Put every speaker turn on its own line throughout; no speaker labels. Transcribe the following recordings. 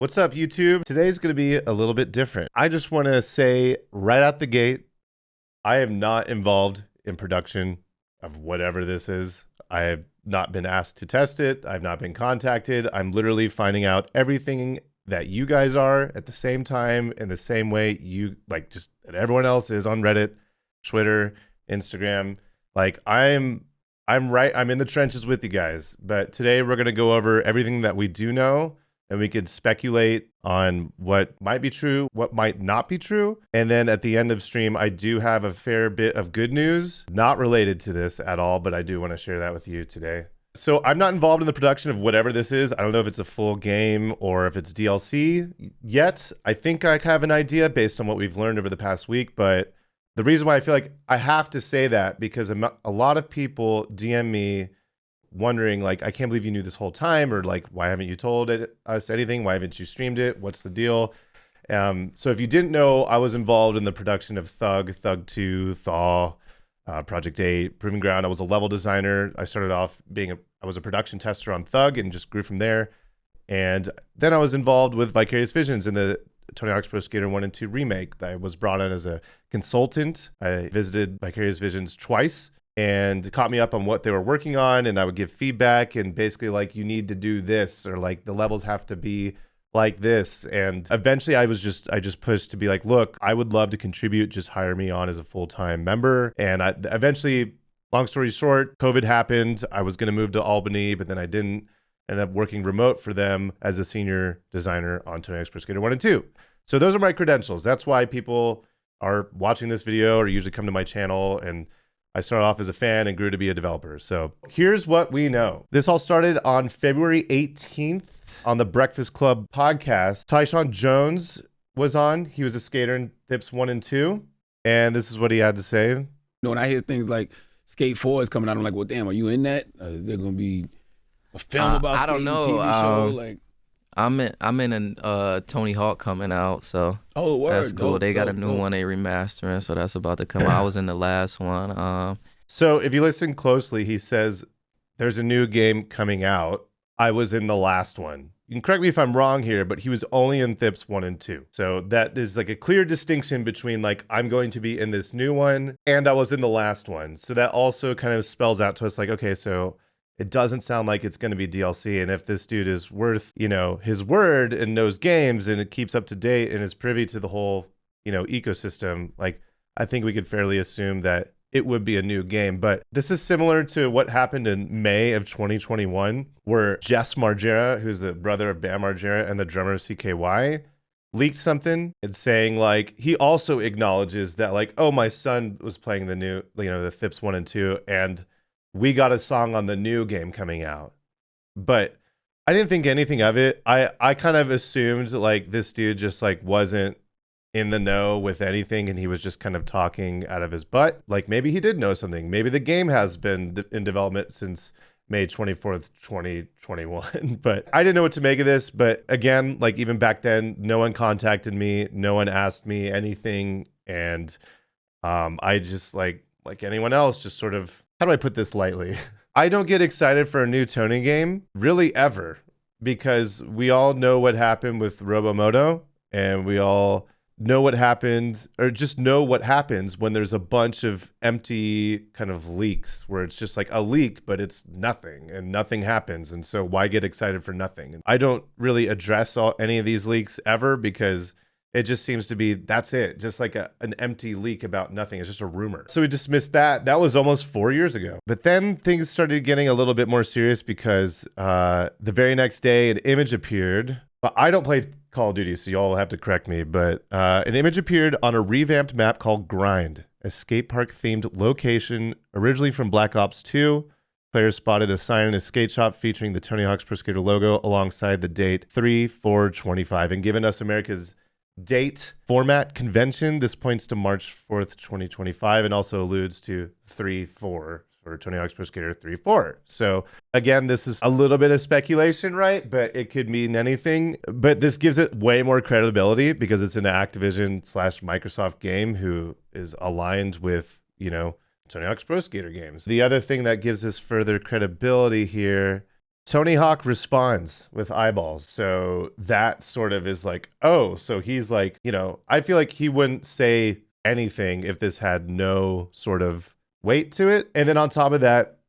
What's up, YouTube? Today's going to be a little bit different. I just want to say right out the gate, I am not involved in production of whatever this is. I have not been asked to test it. I've not been contacted. I'm literally finding out everything that you guys are at the same time in the same way you like just that everyone else is on Reddit, Twitter, Instagram. Like I'm in the trenches with you guys. But today we're going to go over everything that we do know, and we could speculate on what might be true, what might not be true. And then at the end of stream, I do have a fair bit of good news, not related to this at all, but I do want to share that with you today. So I'm not involved in the production of whatever this is. I don't know if it's a full game or if it's DLC yet. I think I have an idea based on what we've learned over the past week, but the reason why I feel like I have to say that because a lot of people DM me wondering like, I can't believe you knew this whole time, or like, why haven't you told us anything? Why haven't you streamed it? What's the deal? So if you didn't know, I was involved in the production of Thug 2, Thaw, Project 8, Proving Ground. I was a level designer. I started off I was a production tester on Thug and just grew from there. And then I was involved with Vicarious Visions in the Tony Hawk's Pro Skater 1 and 2 remake. I was brought in as a consultant. I visited Vicarious Visions twice and caught me up on what they were working on, and I would give feedback and basically like, you need to do this, or like the levels have to be like this. And eventually I just pushed to be like, look, I would love to contribute, just hire me on as a full-time member. And I eventually, long story short, COVID happened. I was going to move to Albany, but then I didn't. Ended up working remote for them as a senior designer on Tony Hawk's Pro Skater 1 and 2. So those are my credentials. That's why people are watching this video or usually come to my channel, and I started off as a fan and grew to be a developer. So here's what we know. This all started on February 18th on the Breakfast Club podcast. TyShawn Jones was on. He was a skater in THPS 1 and 2. And this is what he had to say.
You know, when I hear things like Skate 4 is coming out, I'm like, well, damn, are you in that? They're going to be a film about
I don't know.
TV show? Like,
I'm in a Tony Hawk coming out, so
word,
that's cool. They got a new one they remastering, so that's about to come out. I was in the last one.
So if you listen closely, he says there's a new game coming out. I was in the last one. You can correct me if I'm wrong here, but he was only in THPS 1 and 2. So that is like a clear distinction between like, I'm going to be in this new one and I was in the last one. So that also kind of spells out to us like, okay, so it doesn't sound like it's going to be DLC. And if this dude is worth, you know, his word and knows games and it keeps up to date and is privy to the whole, you know, ecosystem, like I think we could fairly assume that it would be a new game. But this is similar to what happened in May of 2021, where Jess Margera, who's the brother of Bam Margera and the drummer of CKY, leaked something and saying like, he also acknowledges that like, oh, my son was playing the new, you know, the THPS 1 and 2, and we got a song on the new game coming out. But I didn't think anything of it. I kind of assumed like this dude just like wasn't in the know with anything, and he was just kind of talking out of his butt. Like maybe he did know something. Maybe the game has been in development since May 24th, 2021. But I didn't know what to make of this. But again, like even back then, no one contacted me. No one asked me anything. And I just like anyone else, just sort of, how do I put this lightly? I don't get excited for a new Tony game, really ever, because we all know what happened with Robomoto, and we all know what happened, or just know what happens when there's a bunch of empty kind of leaks where it's just like a leak, but it's nothing and nothing happens. And so why get excited for nothing? And I don't really address any of these leaks ever because it just seems to be, that's it. Just like an empty leak about nothing. It's just a rumor. So we dismissed that. That was almost 4 years ago. But then things started getting a little bit more serious because the very next day an image appeared. But I don't play Call of Duty, so y'all will have to correct me. But an image appeared on a revamped map called Grind, a skate park themed location originally from Black Ops 2. Players spotted a sign in a skate shop featuring the Tony Hawk's Pro Skater logo alongside the date 3/4/25, and given us America's date format convention, this points to March 4th, 2025, and also alludes to 3/4 for Tony Hawk's Pro Skater 3/4. So again, this is a little bit of speculation, right? But it could mean anything. But this gives it way more credibility because it's an Activision/Microsoft game who is aligned with, you know, Tony Hawk's Pro Skater games. The other thing that gives us further credibility here Tony Hawk responds with eyeballs. So that sort of is like, oh, so he's like, I feel like he wouldn't say anything if this had no sort of weight to it. And then on top of that,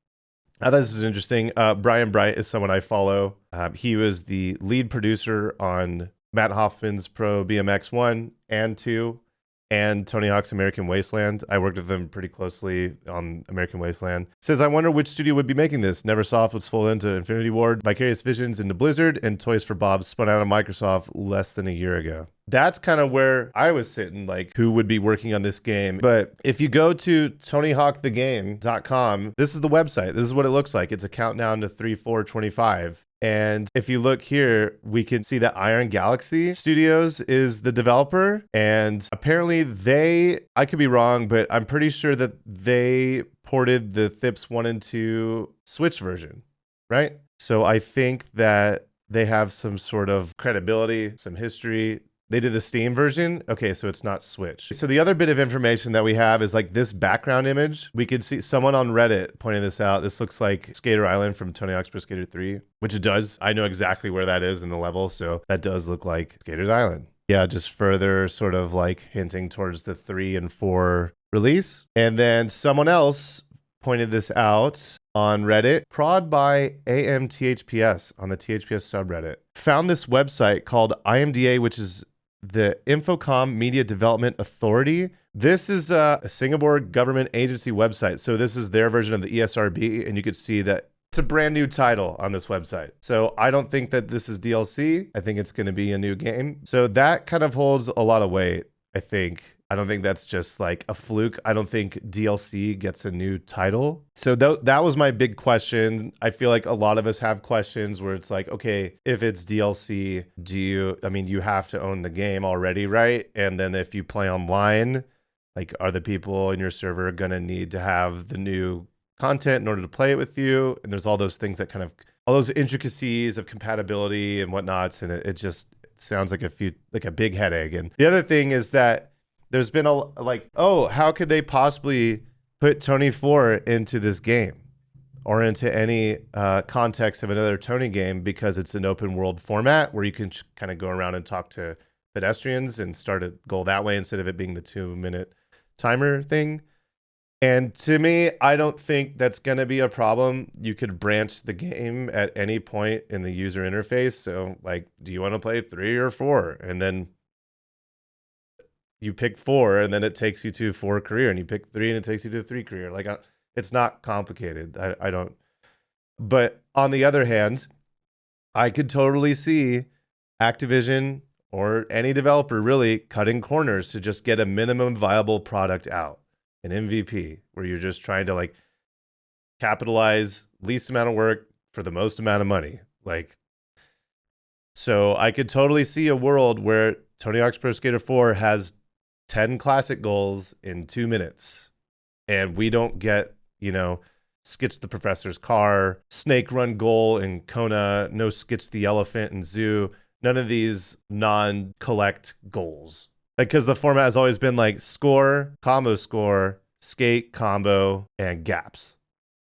I thought this is interesting. Brian Bright is someone I follow. He was the lead producer on Matt Hoffman's Pro BMX 1 and 2 and Tony Hawk's American Wasteland. I worked with them pretty closely on American Wasteland. Says, I wonder which studio would be making this. Neversoft was full into Infinity Ward, Vicarious Visions into Blizzard, and Toys for Bob spun out of Microsoft less than a year ago. That's kind of where I was sitting, like who would be working on this game. But if you go to TonyHawkTheGame.com, this is the website. This is what it looks like. It's a countdown to 3/4/25. And if you look here, we can see that Iron Galaxy Studios is the developer. And apparently I could be wrong, but I'm pretty sure that they ported the THPS 1 and 2 Switch version, right? So I think that they have some sort of credibility, some history. They did the Steam version. Okay, so it's not Switch. So the other bit of information that we have is like this background image. We could see someone on Reddit pointing this out. This looks like Skater Island from Tony Hawk's Pro Skater 3, which it does. I know exactly where that is in the level, so that does look like Skater's Island. Yeah, just further sort of like hinting towards the 3 and 4 release. And then someone else pointed this out on Reddit, prod by AMTHPS on the THPS subreddit. Found this website called IMDA, which is the Infocom Media Development Authority. This is a Singapore government agency website. So this is their version of the ESRB, and you could see that it's a brand new title on this website. So I don't think that this is DLC. I think it's going to be a new game. So that kind of holds a lot of weight, I think. I don't think that's just like a fluke. I don't think DLC gets a new title. So that was my big question. I feel like a lot of us have questions where it's like, okay, if it's DLC, you have to own the game already, right? And then if you play online, like, are the people in your server going to need to have the new content in order to play it with you? And there's all those things that kind of, all those intricacies of compatibility and whatnots. And it just sounds like a big headache. And the other thing is that there's been how could they possibly put Tony 4 into this game or into any context of another Tony game, because it's an open world format where you can kind of go around and talk to pedestrians and start a goal that way instead of it being the 2-minute timer thing. And to me, I don't think that's going to be a problem. You could branch the game at any point in the user interface. So like, do you want to play 3 or 4? And then you pick 4 and then it takes you to 4 career, and you pick 3 and it takes you to 3 career. Like, it's not complicated. I don't. But on the other hand, I could totally see Activision or any developer really cutting corners to just get a minimum viable product out, an MVP, where you're just trying to like capitalize least amount of work for the most amount of money. Like, so I could totally see a world where Tony Hawk's Pro Skater 4 has 10 classic goals in 2 minutes, and we don't get, Skitch the Professor's Car, Snake Run goal in Kona, no Skitch the Elephant in Zoo, none of these non-collect goals. Like, because the format has always been like score, combo score, skate, combo, and gaps.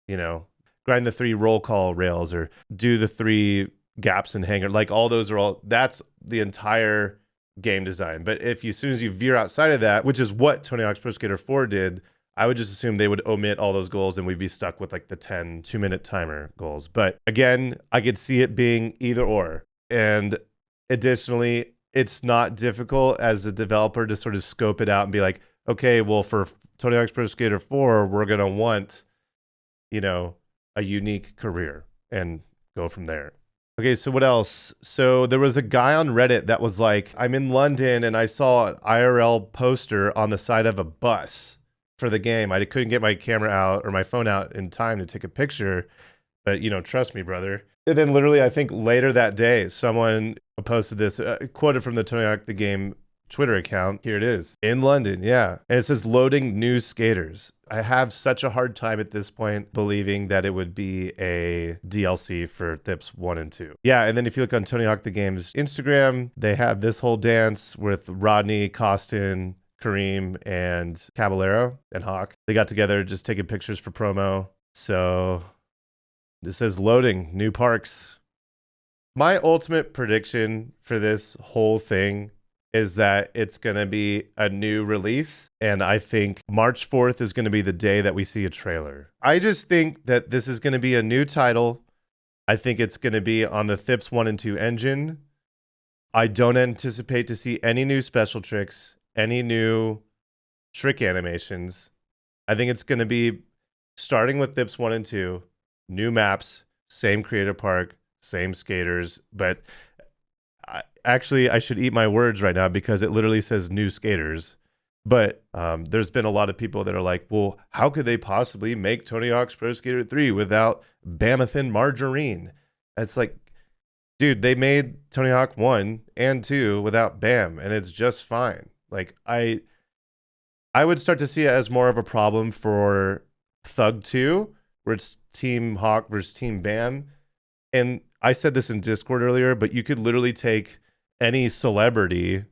Grind the 3 roll call rails or do the 3 gaps and hanger. Like, all those are that's the entire game design. But as soon as you veer outside of that, which is what Tony Hawk's Pro Skater 4 did, I would just assume they would omit all those goals and we'd be stuck with like the 10 2-minute timer goals. But again, I could see it being either or. And additionally, it's not difficult as a developer to sort of scope it out and be like, okay, well, for Tony Hawk's Pro Skater 4, we're going to want, a unique career and go from there. Okay, so what else? So there was a guy on Reddit that was like, I'm in London and I saw an IRL poster on the side of a bus for the game. I couldn't get my camera out or my phone out in time to take a picture, but trust me, brother. And then literally, I think later that day, someone posted this, quoted from the Tony Hawk the Game Twitter account. Here it is. In London, yeah. And it says, loading new skaters. I have such a hard time at this point believing that it would be a DLC for THPS 1 and 2. Yeah, and then if you look on Tony Hawk the Game's Instagram, they have this whole dance with Rodney, Costin, Kareem, and Caballero and Hawk. They got together just taking pictures for promo. So It says loading, new parks. My ultimate prediction for this whole thing is that it's going to be a new release. And I think March 4th is going to be the day that we see a trailer. I just think that this is going to be a new title. I think it's going to be on the THPS 1 and 2 engine. I don't anticipate to see any new special tricks, any new trick animations. I think it's going to be starting with THPS 1 and 2, new maps, same creator park, same skaters. But I should eat my words right now because it literally says new skaters. But there's been a lot of people that are like, well, how could they possibly make Tony Hawk's Pro Skater 3 without Bamathin Margarine? It's like, dude, they made Tony Hawk 1 and 2 without Bam, and it's just fine. Like, I would start to see it as more of a problem for Thug 2, where it's Team Hawk versus Team Bam. And I said this in Discord earlier, but you could literally take any celebrity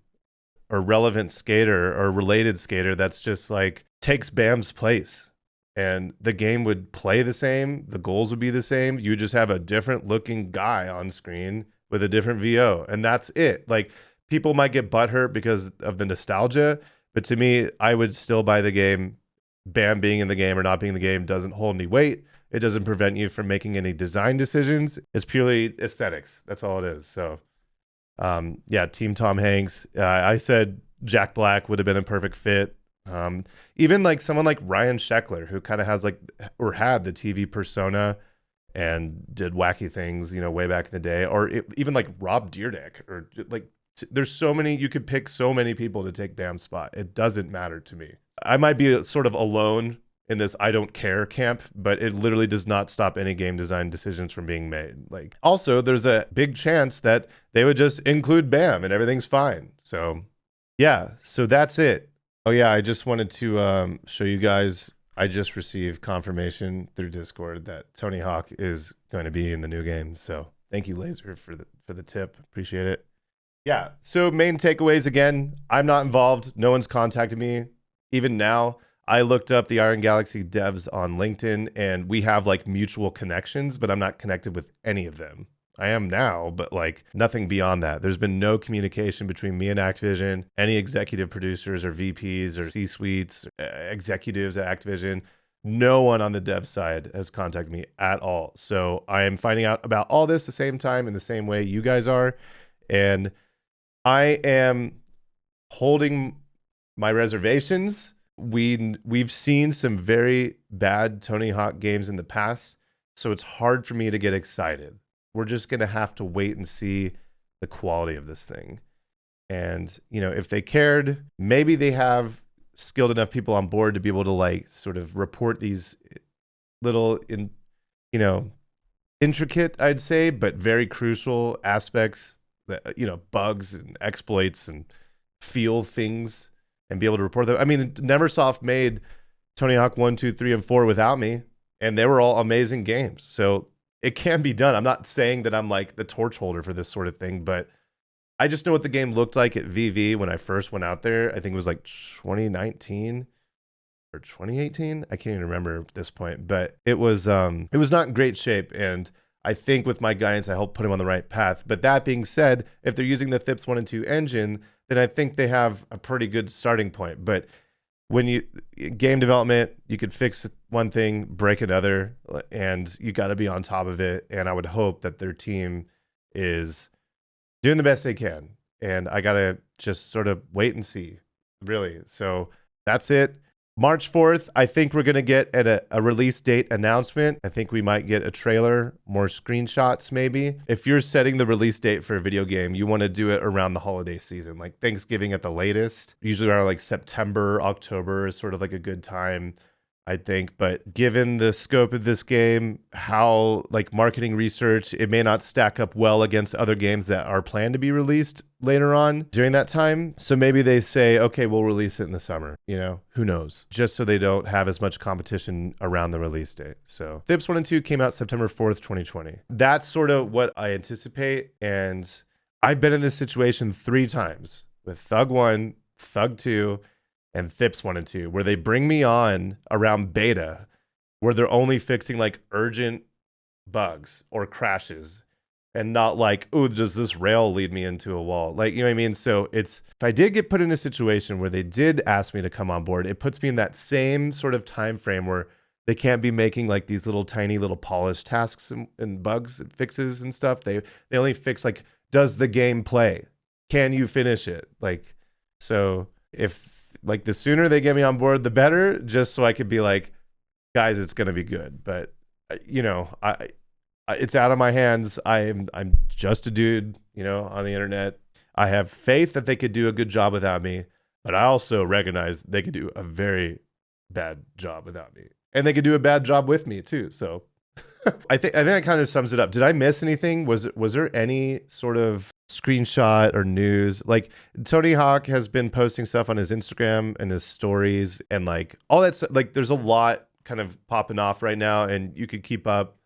or relevant skater or related skater that's just like takes Bam's place, and the game would play the same, the goals would be the same. You just have a different looking guy on screen with a different VO, and that's it. Like, people might get butthurt because of the nostalgia, but to me, I would still buy the game. Bam being in the game or not being in the game doesn't hold any weight. It doesn't prevent you from making any design decisions. It's purely aesthetics. That's all it is. So yeah, Team Tom Hanks. I said Jack Black would have been a perfect fit. Even like someone like Ryan Sheckler, who kind of has like, or had the TV persona and did wacky things, you know, way back in the day, or even like Rob Dyrdek, or like, there's so many, you could pick so many people to take Bam's spot. It doesn't matter to me. I might be sort of alone in this I don't care camp, but it literally does not stop any game design decisions from being made. Like, also, there's a big chance that they would just include Bam and everything's fine. So yeah, so that's it. Oh yeah, I just wanted to show you guys, I just received confirmation through Discord that Tony Hawk is going to be in the new game. So thank you, Laser, for the tip. Appreciate it. Yeah, so main takeaways again, I'm not involved. No one's contacted me. Even now, I looked up the Iron Galaxy devs on LinkedIn, and we have like mutual connections, but I'm not connected with any of them. I am now, but like nothing beyond that. There's been no communication between me and Activision, any executive producers or VPs or C-suites, executives at Activision. No one on the dev side has contacted me at all. So I am finding out about all this the same time in the same way you guys are. And I am holding my reservations. We've seen some very bad Tony Hawk games in the past, so it's hard for me to get excited. We're just going to have to wait and see the quality of this thing. And, you know, if they cared, maybe they have skilled enough people on board to be able to like sort of report these little, intricate, I'd say, but very crucial aspects, that, you know, bugs and exploits and feel things and be able to report them. I mean, Neversoft made Tony Hawk 1, 2, 3, and 4 without me, and they were all amazing games. So it can be done. I'm not saying that I'm like the torch holder for this sort of thing, but I just know what the game looked like at VV when I first went out there. I think it was like 2019 or 2018. I can't even remember at this point, but it was not in great shape. And I think with my guidance, I helped put him on the right path. But that being said, if they're using the THPS 1 and 2 engine, then I think they have a pretty good starting point. But when you game development, you could fix one thing, break another, and you got to be on top of it. And I would hope that their team is doing the best they can. And I got to just sort of wait and see, really. So that's it. March 4th, I think we're going to get a release date announcement. I think we might get a trailer, more screenshots maybe. If you're setting the release date for a video game, you want to do it around the holiday season, like Thanksgiving at the latest. Usually around like September, October is sort of like a good time, I think. But given the scope of this game, how like marketing research, it may not stack up well against other games that are planned to be released later on during that time. So maybe they say, okay, we'll release it in the summer, you know, who knows, just so they don't have as much competition around the release date. So THPS 1 and 2 came out September 4th, 2020. That's sort of what I anticipate. And I've been in this situation 3 times with Thug 1, Thug 2, and THPS 1 and 2, where they bring me on around beta, where they're only fixing like urgent bugs or crashes, and not like, oh, does this rail lead me into a wall? Like, you know what I mean? So it's, if I did get put in a situation where they did ask me to come on board, it puts me in that same sort of time frame where they can't be making like these little tiny little polished tasks and bugs and fixes and stuff. They only fix like, does the game play? Can you finish it? Like, so if like the sooner they get me on board, the better, just so I could be like, guys, it's going to be good. But you know, it's out of my hands. I'm just a dude, you know, on the internet. I have faith that they could do a good job without me, but I also recognize they could do a very bad job without me. And they could do a bad job with me too. So I think that kind of sums it up. Did I miss anything? Was there any sort of screenshot or news? Like Tony Hawk has been posting stuff on his Instagram and his stories and like all that stuff. Like there's a lot kind of popping off right now, and you could keep up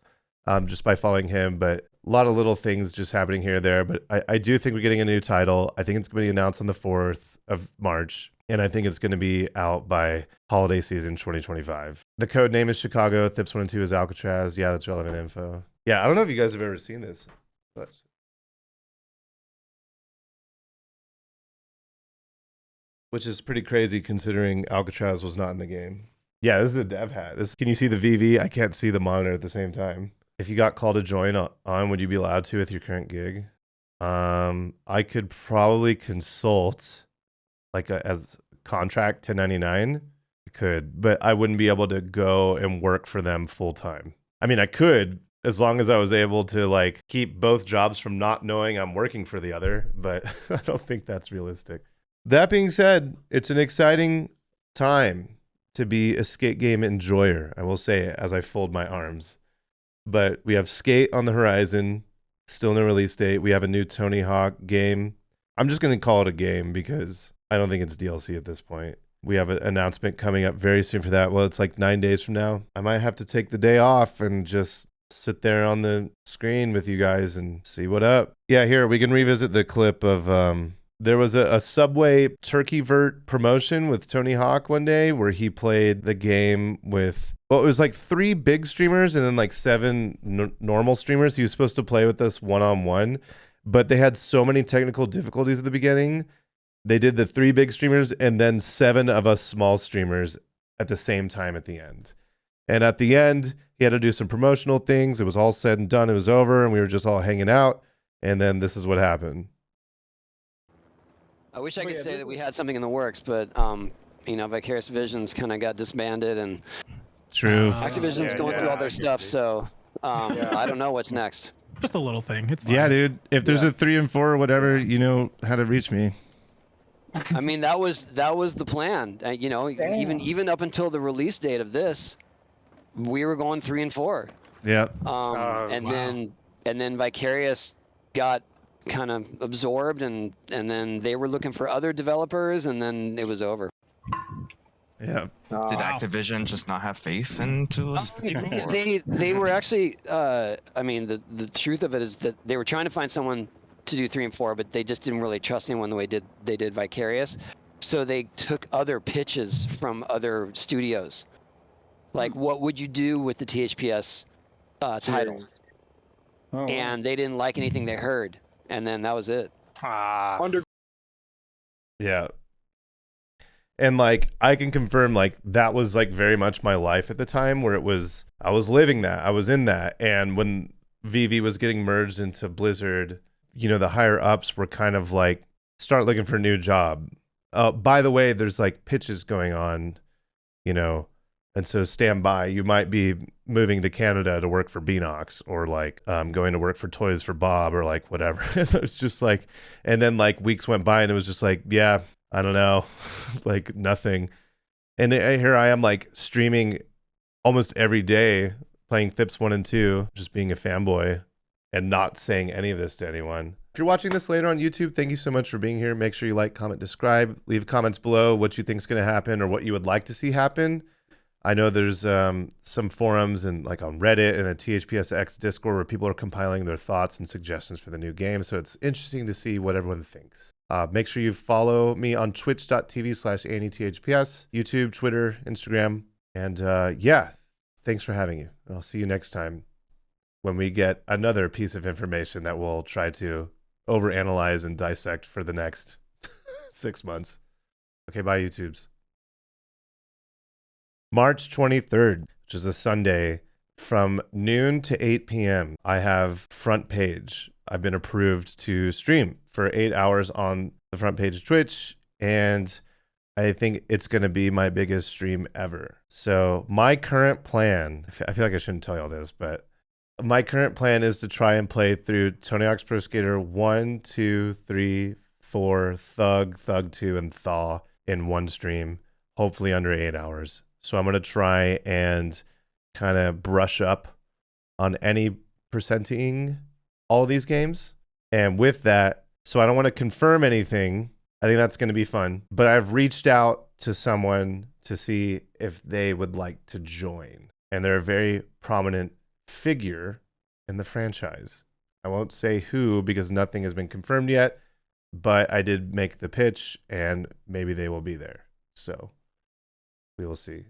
just by following him. But a lot of little things just happening here or there. But I do think we're getting a new title. I think it's going to be announced on the 4th of March. And I think it's going to be out by holiday season 2025. The code name is Chicago. THPS 1 and 2 is Alcatraz. Yeah, that's relevant info. Yeah, I don't know if you guys have ever seen this, but which is pretty crazy considering Alcatraz was not in the game. Yeah, this is a dev hat. Can you see the VV? I can't see the monitor at the same time. If you got called to join on, would you be allowed to with your current gig? I could probably consult like as contract 1099. I could, but I wouldn't be able to go and work for them full time. I mean, I could as long as I was able to like keep both jobs from not knowing I'm working for the other, but I don't think that's realistic. That being said, it's an exciting time to be a skate game enjoyer. I will say as I fold my arms. But we have Skate on the horizon, still no release date. We have a new Tony Hawk game. I'm just going to call it a game because I don't think it's DLC at this point. We have an announcement coming up very soon for that. Well, it's like 9 days from now. I might have to take the day off and just sit there on the screen with you guys and see what up. Yeah, here, we can revisit the clip of, there was a Subway Turkey Vert promotion with Tony Hawk one day where he played the game with, well, it was like 3 big streamers and then like 7 normal streamers. He was supposed to play with us one-on-one, but they had so many technical difficulties at the beginning. They did the 3 big streamers and then 7 of us small streamers at the same time at the end. And at the end, he had to do some promotional things. It was all said and done. It was over, and we were just all hanging out. And then this is what happened.
I wish I could say that we had something in the works, but you know, Vicarious Visions kind of got disbanded, and
True.
Activision's going through all their stuff. So I don't know what's next.
Just a little thing. It's fine.
Yeah, dude. If there's a 3 and 4 or whatever, you know how to reach me.
I mean, that was the plan. You know, even up until the release date of this, we were going 3 and 4.
Yeah.
And then Vicarious got kind of absorbed, and then they were looking for other developers, and then it was over.
Yeah.
Did Activision just not have faith into us?
They were actually. I mean, the truth of it is that they were trying to find someone to do 3 and 4, but they just didn't really trust anyone the way they did Vicarious. So they took other pitches from other studios. Like, what would you do with the THPS title?
Oh,
and they didn't like anything they heard, and then that was it.
Yeah. And like, I can confirm, like, that was like very much my life at the time, where I was living that, I was in that. And when VV was getting merged into Blizzard, you know, the higher ups were kind of like, start looking for a new job. By the way, there's like pitches going on, you know, and so stand by. You might be moving to Canada to work for Beanox, or like going to work for Toys for Bob, or like whatever. It's just like, and then like weeks went by and it was just like, yeah, I don't know, like nothing. And here I am like streaming almost every day, playing THPS 1 and 2, just being a fanboy and not saying any of this to anyone. If you're watching this later on YouTube, thank you so much for being here. Make sure you like, comment, subscribe, leave comments below what you think is going to happen or what you would like to see happen. I know there's some forums and like on Reddit and a THPSX Discord where people are compiling their thoughts and suggestions for the new game. So it's interesting to see what everyone thinks. Make sure you follow me on twitch.tv/AnnieTHPS, YouTube, Twitter, Instagram. And yeah, thanks for having you. I'll see you next time. when we get another piece of information that we'll try to overanalyze and dissect for the next 6 months. Okay, bye, YouTubes. March 23rd, which is a Sunday, from noon to 8 p.m., I have Front Page. I've been approved to stream for 8 hours on the Front Page Twitch, and I think it's going to be my biggest stream ever. So my current plan, I feel like I shouldn't tell you all this, but my current plan is to try and play through Tony Hawk's Pro Skater 1, 2, 3, 4, Thug 2, and Thaw in one stream, hopefully under 8 hours. So I'm going to try and kind of brush up on any percenting all these games. And with that, so I don't want to confirm anything. I think that's going to be fun. But I've reached out to someone to see if they would like to join. And they're a very prominent figure in the franchise. I won't say who because nothing has been confirmed yet, but I did make the pitch and maybe they will be there. So we will see.